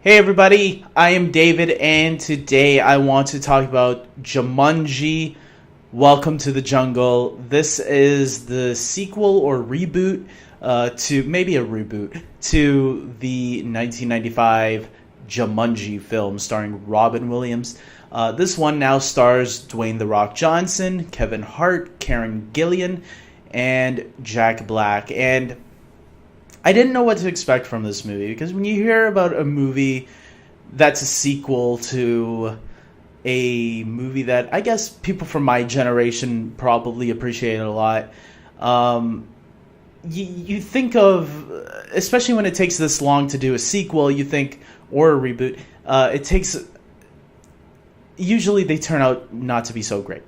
Hey everybody, I am David, and today I want to talk about Jumanji, Welcome to the Jungle. This is the sequel or reboot, maybe a reboot, to the 1995 Jumanji film starring Robin Williams. This one now stars Dwayne "The Rock" Johnson, Kevin Hart, Karen Gillan, and Jack Black. And I didn't know what to expect from this movie, because when you hear about a movie that's a sequel to a movie that I guess people from my generation probably appreciate a lot, you think of, especially when it takes this long to do a sequel, you think, or a reboot, usually they turn out not to be so great.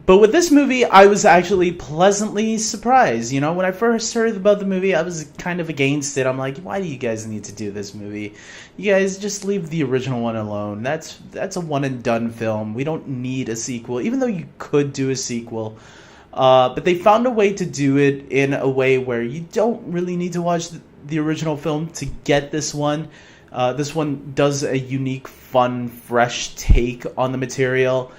But with this movie, I was actually pleasantly surprised. You know, when I first heard about the movie, I was kind of against it. I'm like, why do you guys need to do this movie? You guys just leave the original one alone. That's a one and done film. We don't need a sequel, even though you could do a sequel. But they found a way to do it in a way where you don't really need to watch the original film to get this one. This one does a unique, fun, fresh take on the material.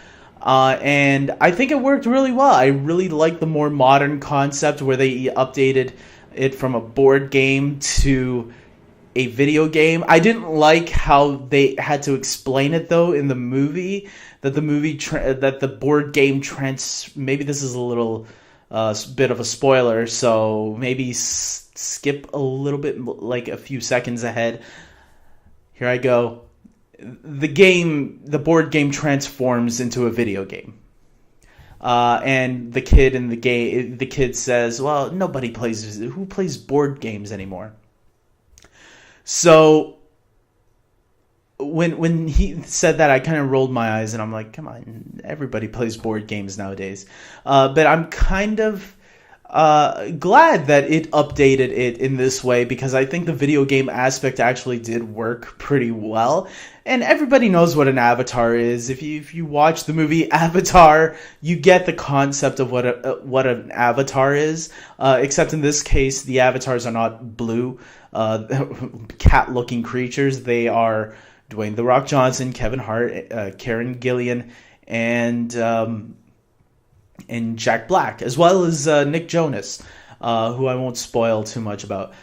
And I think it worked really well. I really like the more modern concept where they updated it from a board game to a video game. I didn't like how they had to explain it though in the movie, that the board game maybe this is a little bit of a spoiler, so maybe skip a little bit, like a few seconds ahead. Here I go. The board game transforms into a video game, and the kid says, "Well, who plays board games anymore?" So when he said that, I kind of rolled my eyes, and I'm like, "Come on, everybody plays board games nowadays." But I'm kind of glad that it updated it in this way, because I think the video game aspect actually did work pretty well. And everybody knows what an avatar is. If you watch the movie Avatar, you get the concept of what an avatar is. Except in this case, the avatars are not blue, cat-looking creatures. They are Dwayne "The Rock" Johnson, Kevin Hart, Karen Gillan, and Jack Black, as well as Nick Jonas, who I won't spoil too much about.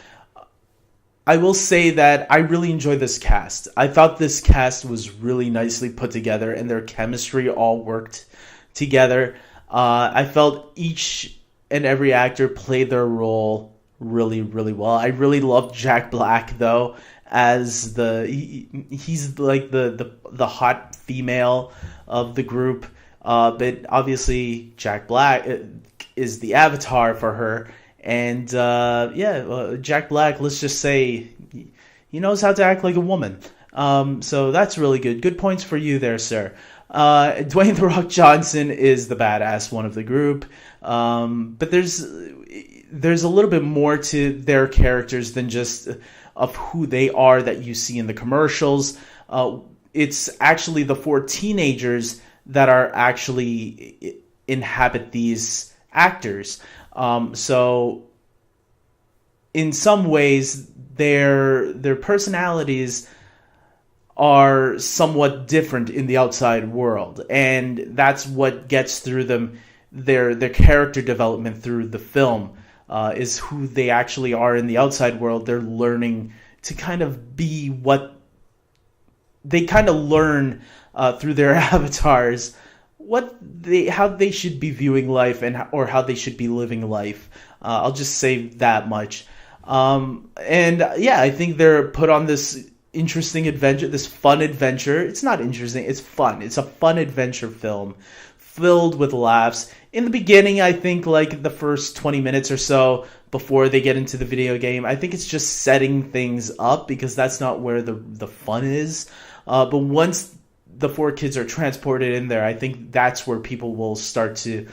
I will say that I really enjoyed this cast. I thought this cast was really nicely put together, and their chemistry all worked together. I felt each and every actor played their role really, really well. I really loved Jack Black, though, as he's like the hot female of the group. But obviously Jack Black is the avatar for her. And Jack Black, let's just say, he knows how to act like a woman. So that's really good. Good points for you there, sir. Dwayne "The Rock" Johnson is the badass one of the group. But there's a little bit more to their characters than just of who they are that you see in the commercials. It's actually the 4 teenagers that are actually inhabit these actors. So in some ways, their personalities are somewhat different in the outside world, and that's what gets through them. Their character development through the film is who they actually are in the outside world. They're learning to kind of be what they kind of learn through their avatars, how they should be viewing life, or how they should be living life. I'll just say that much. I think they're put on this interesting adventure, this fun adventure. It's not interesting, it's fun. It's a fun adventure film filled with laughs. In the beginning, I think like the first 20 minutes or so before they get into the video game, I think it's just setting things up, because that's not where the fun is. But once the 4 kids are transported in there, I think that's where people will start to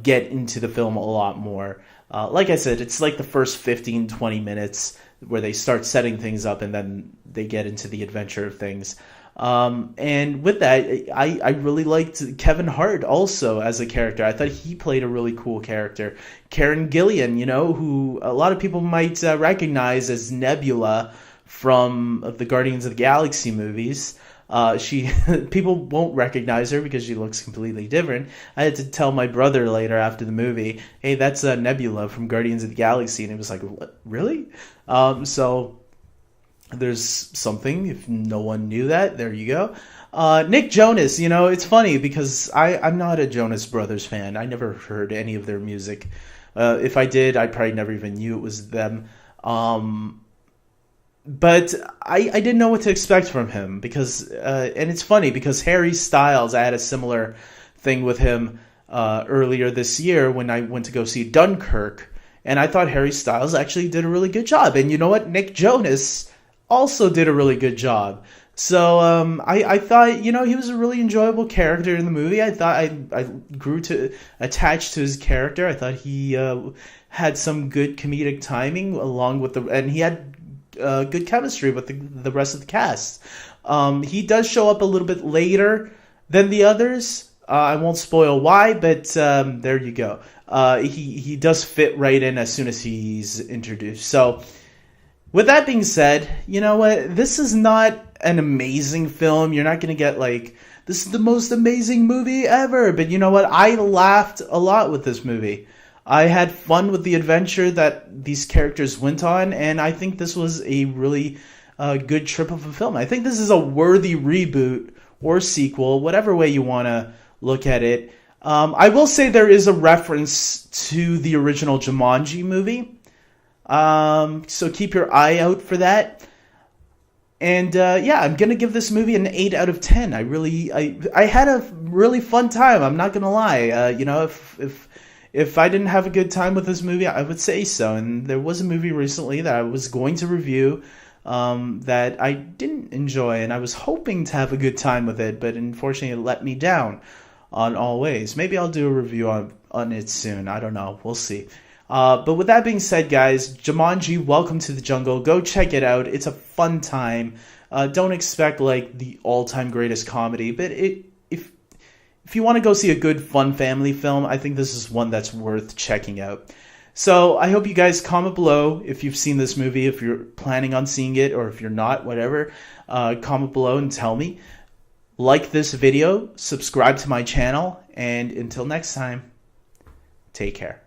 get into the film a lot more. Like I said, it's like the first 15, 20 minutes where they start setting things up, and then they get into the adventure of things. And with that, I really liked Kevin Hart also as a character. I thought he played a really cool character. Karen Gillan, who a lot of people might recognize as Nebula from the Guardians of the Galaxy movies. She people won't recognize her because she looks completely different. I had to tell my brother later after the movie, "Hey, that's Nebula from Guardians of the Galaxy," and he was like, "What? Really?" So there's something. If no one knew that, there you go. Nick Jonas, it's funny because I'm not a Jonas Brothers fan. I never heard any of their music. If I did, I probably never even knew it was them. But I didn't know what to expect from him because, and it's funny because Harry Styles, I had a similar thing with him earlier this year when I went to go see Dunkirk, and I thought Harry Styles actually did a really good job. And you know what? Nick Jonas also did a really good job. So I thought, he was a really enjoyable character in the movie. I thought I grew to attach to his character. I thought he had some good comedic timing along with and he had good chemistry with the rest of the cast. He does show up a little bit later than the others. I won't spoil why, but there you go. He does fit right in as soon as he's introduced. So with that being said, you know what? This is not an amazing film. You're not going to get this is the most amazing movie ever. But you know what? I laughed a lot with this movie. I had fun with the adventure that these characters went on, and I think this was a really good trip of a film. I think this is a worthy reboot or sequel, whatever way you want to look at it. I will say there is a reference to the original Jumanji movie. So keep your eye out for that. And I'm gonna give this movie an 8 out of 10. I had a really fun time. I'm not gonna lie. If I didn't have a good time with this movie, I would say so. And there was a movie recently that I was going to review that I didn't enjoy, and I was hoping to have a good time with it, but unfortunately it let me down on all ways. Maybe I'll do a review on it soon. I don't know. We'll see. But with that being said, guys, Jumanji, Welcome to the Jungle. Go check it out. It's a fun time. Don't expect the all-time greatest comedy, but if you want to go see a good, fun family film, I think this is one that's worth checking out. So I hope you guys comment below if you've seen this movie, if you're planning on seeing it, or if you're not, whatever. Comment below and tell me. Like this video, subscribe to my channel, and until next time, take care.